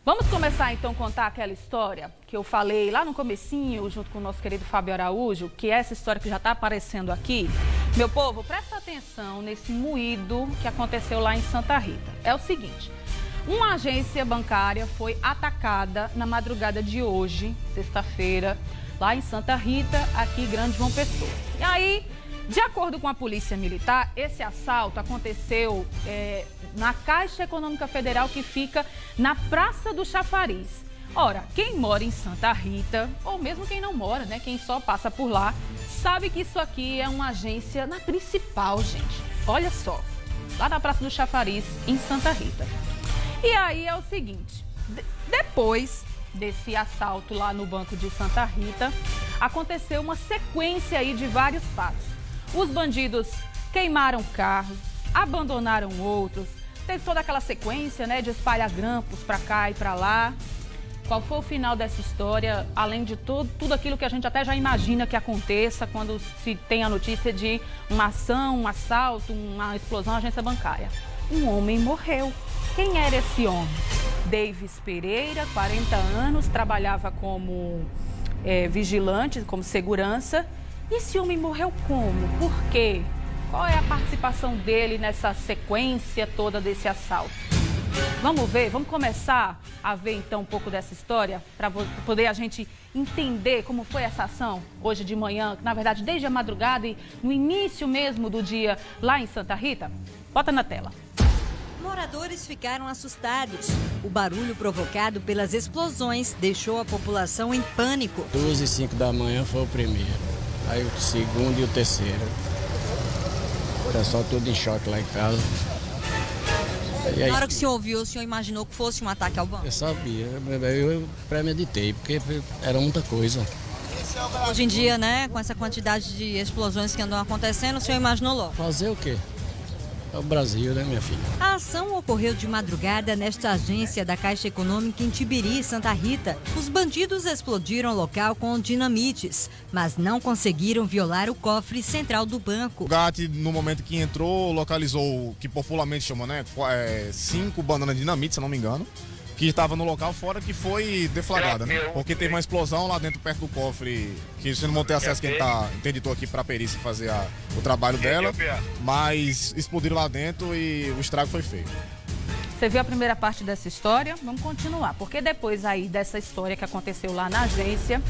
Vamos começar então a contar aquela história que eu falei lá no comecinho, junto com o nosso querido Fábio Araújo, que é essa história que já está aparecendo aqui. Meu povo, presta atenção nesse moído que aconteceu lá em Santa Rita. É o seguinte, uma agência bancária foi atacada na madrugada de hoje, sexta-feira, lá em Santa Rita, aqui em Grande João Pessoa. E aí, de acordo com a Polícia Militar, esse assalto aconteceu na Caixa Econômica Federal, que fica na Praça do Chafariz. Ora, quem mora em Santa Rita, ou mesmo quem não mora, né, quem só passa por lá, sabe que isso aqui é uma agência na principal, gente. Olha só, lá na Praça do Chafariz, em Santa Rita. E aí é o seguinte, depois desse assalto lá no Banco de Santa Rita, aconteceu uma sequência aí de vários fatos. Os bandidos queimaram carros, abandonaram outros, teve toda aquela sequência, né, de espalhar grampos para cá e para lá. Qual foi o final dessa história, além de tudo aquilo que a gente até já imagina que aconteça quando se tem a notícia de uma ação, um assalto, uma explosão na agência bancária? Um homem morreu. Quem era esse homem? Davis Pereira, 40 anos, trabalhava como vigilante, como segurança. E esse homem morreu como? Por quê? Qual é a participação dele nessa sequência toda desse assalto? Vamos ver, vamos começar a ver então um pouco dessa história para poder a gente entender como foi essa ação hoje de manhã, na verdade desde a madrugada e no início mesmo do dia lá em Santa Rita. Bota na tela. Moradores ficaram assustados. O barulho provocado pelas explosões deixou a população em pânico. 2h05 da manhã foi o primeiro. Aí o segundo e o terceiro. O pessoal tudo em choque lá em casa. E aí, na hora que o senhor ouviu, o senhor imaginou que fosse um ataque ao banco? Eu sabia, eu premeditei, porque era muita coisa. Hoje em dia, né, com essa quantidade de explosões que andam acontecendo, o senhor imaginou logo? Fazer o quê? É o Brasil, né, minha filha? A ação ocorreu de madrugada nesta agência da Caixa Econômica em Tibiri, Santa Rita. Os bandidos explodiram o local com dinamites, mas não conseguiram violar o cofre central do banco. O GAT, no momento que entrou, localizou o que popularmente chama, né, 5 bananas de dinamite, se não me engano, que estava no local, fora que foi deflagrada, né? Porque teve uma explosão lá dentro, perto do cofre, que você não vão ter acesso quem tá interditor aqui para a perícia fazer o trabalho dela, mas explodiram lá dentro e o estrago foi feio. Você viu a primeira parte dessa história? Vamos continuar, porque depois aí dessa história que aconteceu lá na agência,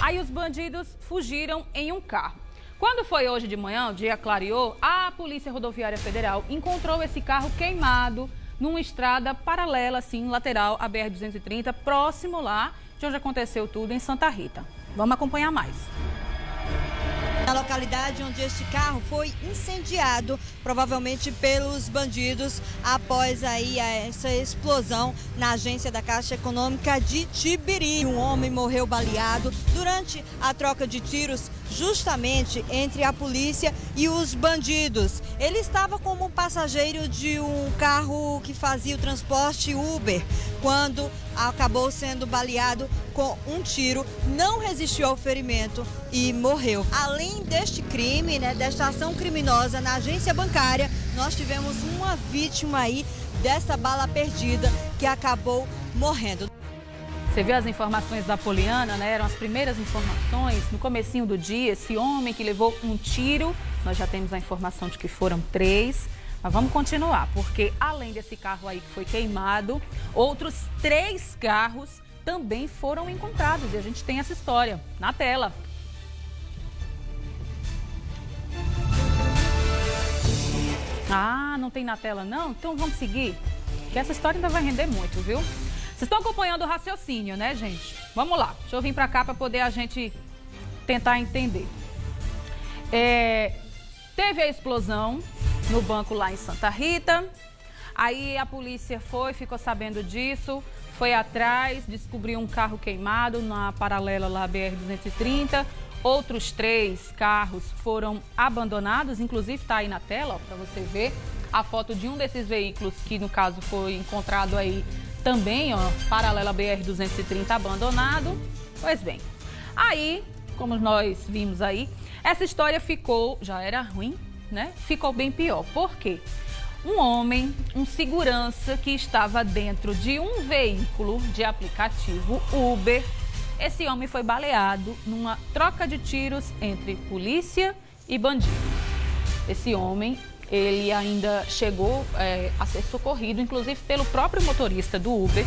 aí os bandidos fugiram em um carro. Quando foi hoje de manhã, o dia clareou, a Polícia Rodoviária Federal encontrou esse carro queimado numa estrada paralela, assim, lateral à BR-230, próximo lá de onde aconteceu tudo, em Santa Rita. Vamos acompanhar mais. Na localidade onde este carro foi incendiado, provavelmente pelos bandidos, após aí essa explosão na agência da Caixa Econômica de Tibiri. Um homem morreu baleado durante a troca de tiros justamente entre a polícia e os bandidos. Ele estava como passageiro de um carro que fazia o transporte Uber, quando acabou sendo baleado com um tiro, não resistiu ao ferimento e morreu. Além deste crime, né, desta ação criminosa na agência bancária, nós tivemos uma vítima aí dessa bala perdida que acabou morrendo. Você viu as informações da Poliana, né? Eram as primeiras informações. No comecinho do dia, esse homem que levou um tiro, nós já temos a informação de que foram 3. Mas vamos continuar, porque além desse carro aí que foi queimado, outros 3 carros também foram encontrados. E a gente tem essa história na tela. Ah, não tem na tela não? Então vamos seguir, que essa história ainda vai render muito, viu? Vocês estão acompanhando o raciocínio, né, gente? Vamos lá, deixa eu vir para cá para poder a gente tentar entender. Teve a explosão no banco lá em Santa Rita, aí a polícia ficou sabendo disso, foi atrás, descobriu um carro queimado na paralela lá BR-230, outros 3 carros foram abandonados, inclusive está aí na tela, para você ver a foto de um desses veículos que no caso foi encontrado aí também, ó, paralela BR-230 abandonado. Pois bem, aí, como nós vimos aí, essa história já era ruim, né? Ficou bem pior. Por quê? Um homem, um segurança que estava dentro de um veículo de aplicativo Uber. Esse homem foi baleado numa troca de tiros entre polícia e bandido. Esse homem, ele ainda chegou a ser socorrido, inclusive pelo próprio motorista do Uber.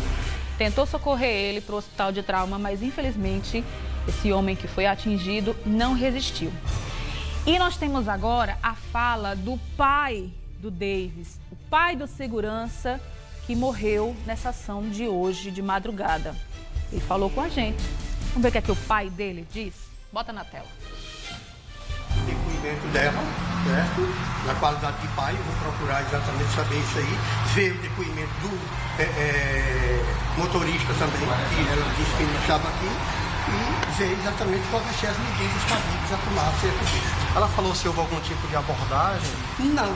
Tentou socorrer ele para o hospital de trauma, mas infelizmente esse homem que foi atingido não resistiu. E nós temos agora a fala do pai do Davis, o pai do segurança que morreu nessa ação de hoje, de madrugada. Ele falou com a gente. Vamos ver o que é que o pai dele diz? Bota na tela. Depoimento dela, certo? Na qualidade de pai, eu vou procurar exatamente saber isso aí, ver o depoimento do motorista também, que ela disse que ele estava aqui, e ver exatamente quais vão ser as medidas cabíveis a tomar acerca disso. Ela falou se houve algum tipo de abordagem? Não,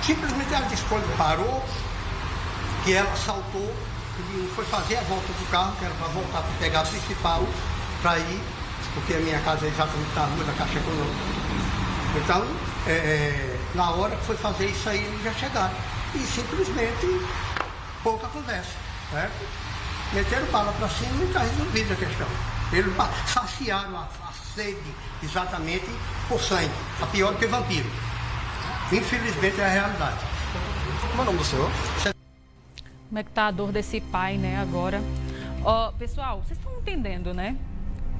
simplesmente ela disse quando parou, que ela saltou, e foi fazer a volta do carro, que era para voltar para pegar a principal, para ir, porque a minha casa é exatamente na rua da Caixa Econômica. Então, na hora que foi fazer isso aí, eles já chegaram. E simplesmente, pouca conversa, certo? Meteram bala para cima e está resolvida a questão. Eles saciaram a sede exatamente por sangue, a pior do que vampiro. Infelizmente é a realidade. Como é o nome do senhor? Como é que tá a dor desse pai, né, agora? Ó, pessoal, vocês estão entendendo, né?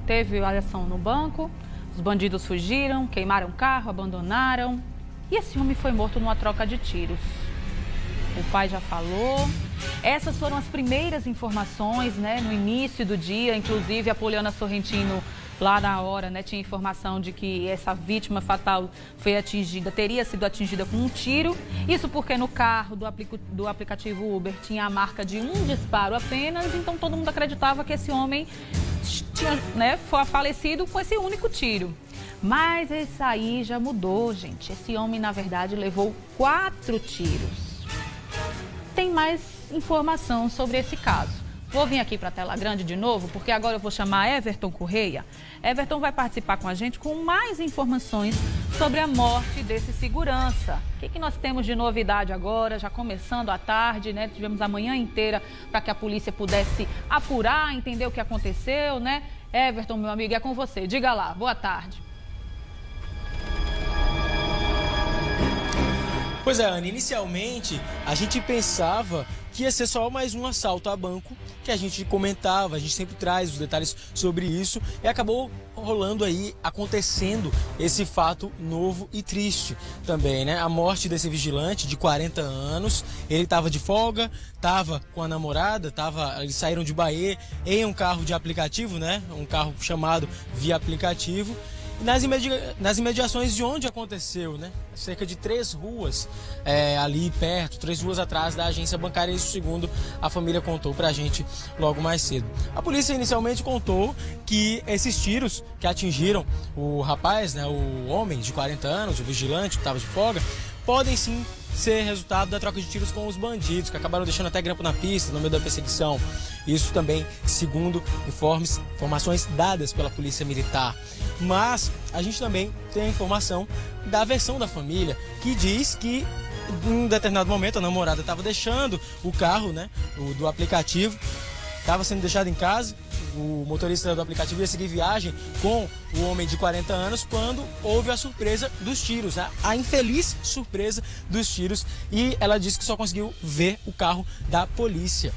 Teve a ação no banco, os bandidos fugiram, queimaram o carro, abandonaram. E esse homem foi morto numa troca de tiros. O pai já falou. Essas foram as primeiras informações, né, no início do dia. Inclusive, a Poliana Sorrentino, lá na hora, né, tinha informação de que essa vítima fatal foi atingida, teria sido atingida com um tiro. Isso porque no carro do aplicativo Uber tinha a marca de um disparo apenas. Então, todo mundo acreditava que esse homem tinha, né, foi falecido com esse único tiro. Mas isso aí já mudou, gente. Esse homem, na verdade, levou 4 tiros. Tem mais informação sobre esse caso. Vou vir aqui para a tela grande de novo, porque agora eu vou chamar Everton Correia. Everton vai participar com a gente com mais informações sobre a morte desse segurança. O que nós temos de novidade agora, já começando à tarde, né? Tivemos a manhã inteira para que a polícia pudesse apurar, entender o que aconteceu, né? Everton, meu amigo, é com você. Diga lá, boa tarde. Pois é, Ana, inicialmente a gente pensava que ia ser só mais um assalto a banco, que a gente comentava, a gente sempre traz os detalhes sobre isso, e acabou rolando aí, acontecendo esse fato novo e triste também, né? A morte desse vigilante de 40 anos, ele estava de folga, estava com a namorada, eles saíram de Bahia em um carro de aplicativo, né? Um carro chamado via aplicativo. Nas imediações de onde aconteceu, né? Cerca de 3 ruas ali perto, 3 ruas atrás da agência bancária, isso segundo a família contou pra gente logo mais cedo. A polícia inicialmente contou que esses tiros que atingiram o rapaz, né, o homem de 40 anos, o vigilante que estava de folga, podem sim ser resultado da troca de tiros com os bandidos, que acabaram deixando até grampo na pista no meio da perseguição. Isso também segundo informações dadas pela Polícia Militar. Mas a gente também tem a informação da versão da família, que diz que em um determinado momento a namorada estava deixando o carro, né, do aplicativo, estava sendo deixado em casa. O motorista do aplicativo ia seguir viagem com o homem de 40 anos quando houve a surpresa dos tiros, né? A infeliz surpresa dos tiros, e ela disse que só conseguiu ver o carro da polícia.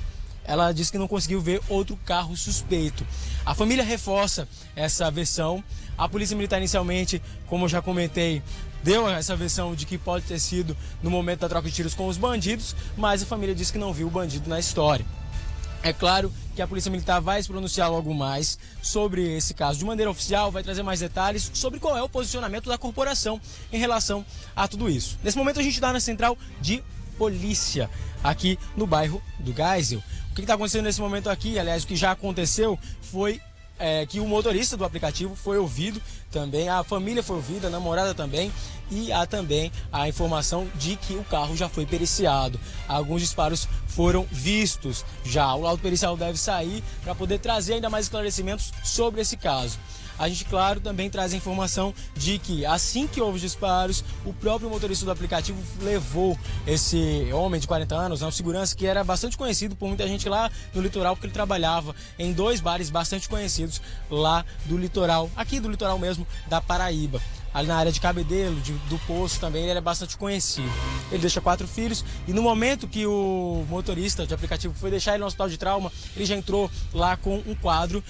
Ela disse que não conseguiu ver outro carro suspeito. A família reforça essa versão. A Polícia Militar inicialmente, como eu já comentei, deu essa versão de que pode ter sido no momento da troca de tiros com os bandidos, mas a família disse que não viu o bandido na história. É claro que a Polícia Militar vai se pronunciar logo mais sobre esse caso. De maneira oficial, vai trazer mais detalhes sobre qual é o posicionamento da corporação em relação a tudo isso. Nesse momento a gente está na central de polícia, aqui no bairro do Geisel. O que está acontecendo nesse momento aqui, aliás, o que já aconteceu foi que o motorista do aplicativo foi ouvido também, a família foi ouvida, a namorada também, e há também a informação de que o carro já foi periciado. Alguns disparos foram vistos já. O laudo pericial deve sair para poder trazer ainda mais esclarecimentos sobre esse caso. a gente, claro, também traz a informação de que assim que houve os disparos, o próprio motorista do aplicativo levou esse homem de 40 anos, um segurança que era bastante conhecido por muita gente lá no litoral, porque ele trabalhava em 2 bares bastante conhecidos lá do litoral, aqui do litoral mesmo, da Paraíba. Ali na área de Cabedelo, do Poço também, ele era bastante conhecido. Ele deixa 4 filhos e no momento que o motorista de aplicativo foi deixar ele no hospital de trauma, ele já entrou lá com um quadro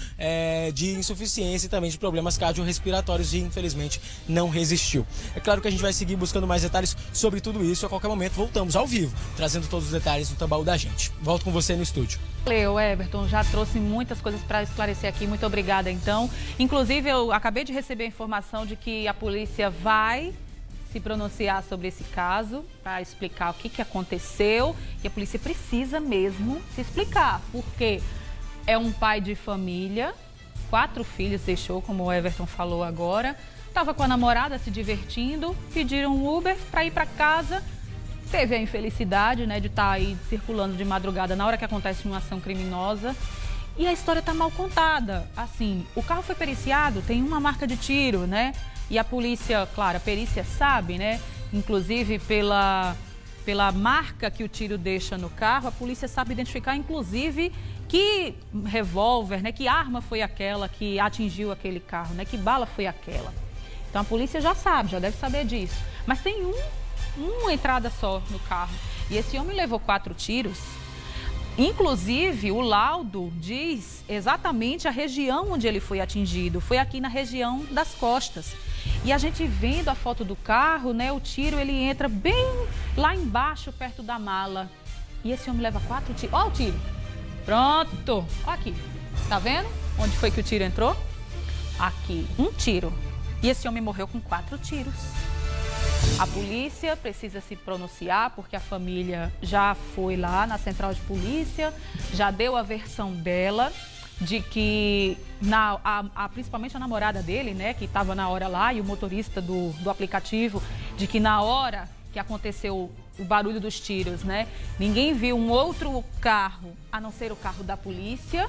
de insuficiência e também de problemas cardiorrespiratórios e infelizmente não resistiu. É claro que a gente vai seguir buscando mais detalhes sobre tudo isso. A qualquer momento voltamos ao vivo, trazendo todos os detalhes do Tambaú da gente. Volto com você no estúdio. Valeu, Everton, já trouxe muitas coisas para esclarecer aqui, muito obrigada então. Inclusive eu acabei de receber a informação de que a polícia vai se pronunciar sobre esse caso, para explicar o que aconteceu, e a polícia precisa mesmo se explicar, porque é um pai de família, 4 filhos deixou, como o Everton falou agora, estava com a namorada se divertindo, pediram um Uber para ir para casa. Teve a infelicidade, né, de estar aí circulando de madrugada na hora que acontece uma ação criminosa. E a história está mal contada. Assim, o carro foi periciado, tem uma marca de tiro, né? E a polícia, claro, a perícia sabe, né? Inclusive pela marca que o tiro deixa no carro, a polícia sabe identificar, inclusive, que revólver, né? Que arma foi aquela que atingiu aquele carro, né? Que bala foi aquela. Então a polícia já sabe, já deve saber disso. Mas tem uma entrada só no carro. E esse homem levou 4 tiros. Inclusive, o laudo diz exatamente a região onde ele foi atingido. Foi aqui na região das costas. E a gente vendo a foto do carro, né? O tiro, ele entra bem lá embaixo, perto da mala. E esse homem leva 4 tiros. Ó o tiro. Pronto. Ó aqui. Tá vendo? Onde foi que o tiro entrou? Aqui. 1 tiro. E esse homem morreu com 4 tiros. A polícia precisa se pronunciar porque a família já foi lá na central de polícia, já deu a versão dela de que, principalmente a namorada dele, né, que estava na hora lá, e o motorista do aplicativo, de que na hora que aconteceu o barulho dos tiros, né, ninguém viu um outro carro a não ser o carro da polícia.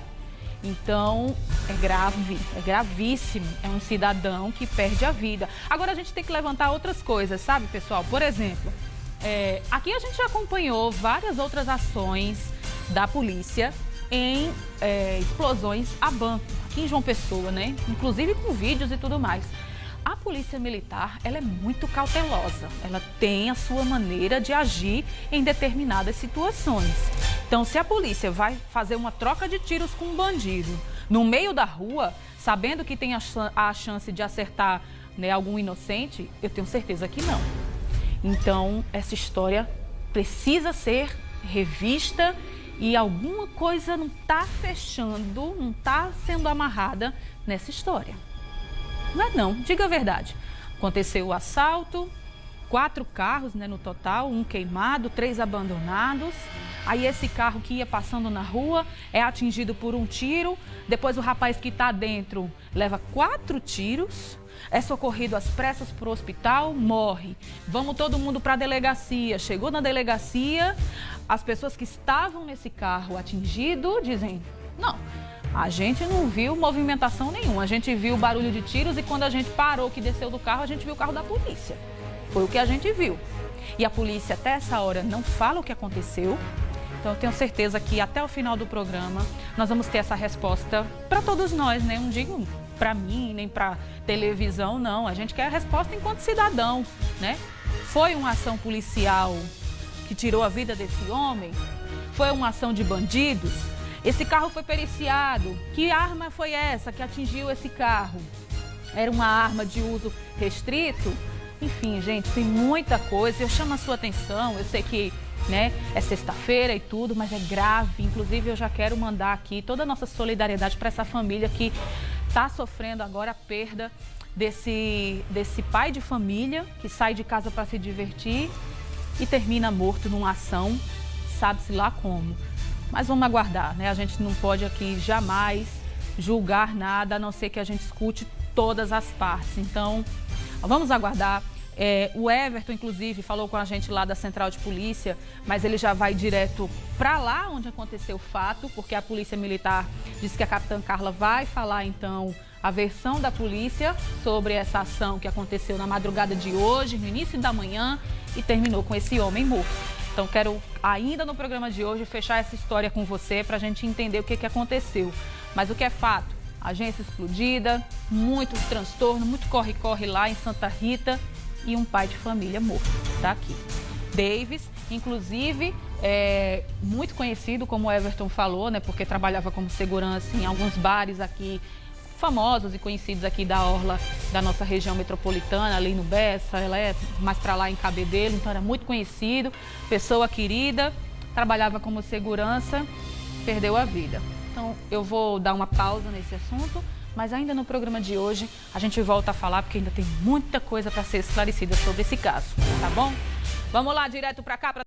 Então, é grave, é gravíssimo. É um cidadão que perde a vida. Agora, a gente tem que levantar outras coisas, sabe, pessoal? Por exemplo, aqui a gente já acompanhou várias outras ações da polícia em explosões a banco, aqui em João Pessoa, né? Inclusive com vídeos e tudo mais. A polícia militar, ela é muito cautelosa. Ela tem a sua maneira de agir em determinadas situações. Então, se a polícia vai fazer uma troca de tiros com um bandido no meio da rua, sabendo que tem a chance de acertar, né, algum inocente, eu tenho certeza que não. Então, essa história precisa ser revista e alguma coisa não está fechando, não está sendo amarrada nessa história. Não é não, diga a verdade. Aconteceu o assalto, 4 carros, né, no total, 1 queimado, 3 abandonados. Aí esse carro que ia passando na rua é atingido por um tiro. Depois o rapaz que está dentro leva 4 tiros. É socorrido às pressas para o hospital, morre. Vamos todo mundo para a delegacia. Chegou na delegacia, as pessoas que estavam nesse carro atingido dizem, não, a gente não viu movimentação nenhuma. A gente viu barulho de tiros e quando a gente parou, que desceu do carro, a gente viu o carro da polícia. Foi o que a gente viu. E a polícia até essa hora não fala o que aconteceu. Então eu tenho certeza que até o final do programa nós vamos ter essa resposta para todos nós, né? Não digo para mim, nem para televisão, não. A gente quer a resposta enquanto cidadão, né? Foi uma ação policial que tirou a vida desse homem? Foi uma ação de bandidos? Esse carro foi periciado. Que arma foi essa que atingiu esse carro? Era uma arma de uso restrito? Enfim, gente, tem muita coisa. Eu chamo a sua atenção, eu sei que, né, é sexta-feira e tudo, mas é grave. Inclusive, eu já quero mandar aqui toda a nossa solidariedade para essa família que está sofrendo agora a perda desse pai de família que sai de casa para se divertir e termina morto numa ação, sabe-se lá como. Mas vamos aguardar, né? A gente não pode aqui jamais julgar nada, a não ser que a gente escute todas as partes. Então, vamos aguardar. O Everton, inclusive, falou com a gente lá da Central de Polícia, mas ele já vai direto para lá onde aconteceu o fato, porque a Polícia Militar disse que a Capitã Carla vai falar, então, a versão da polícia sobre essa ação que aconteceu na madrugada de hoje, no início da manhã, e terminou com esse homem morto. Então, quero ainda no programa de hoje fechar essa história com você para a gente entender o que aconteceu. Mas o que é fato? Agência explodida, muito transtorno, muito corre-corre lá em Santa Rita e um pai de família morto. Tá aqui. Davis, inclusive, muito conhecido, como o Everton falou, né? Porque trabalhava como segurança em alguns bares aqui, famosos e conhecidos aqui da orla da nossa região metropolitana, ali no Bessa, ela é mais para lá em Cabedelo, então era muito conhecido, pessoa querida, trabalhava como segurança, perdeu a vida. Então eu vou dar uma pausa nesse assunto, mas ainda no programa de hoje a gente volta a falar, porque ainda tem muita coisa para ser esclarecida sobre esse caso, tá bom? Vamos lá, direto para cá.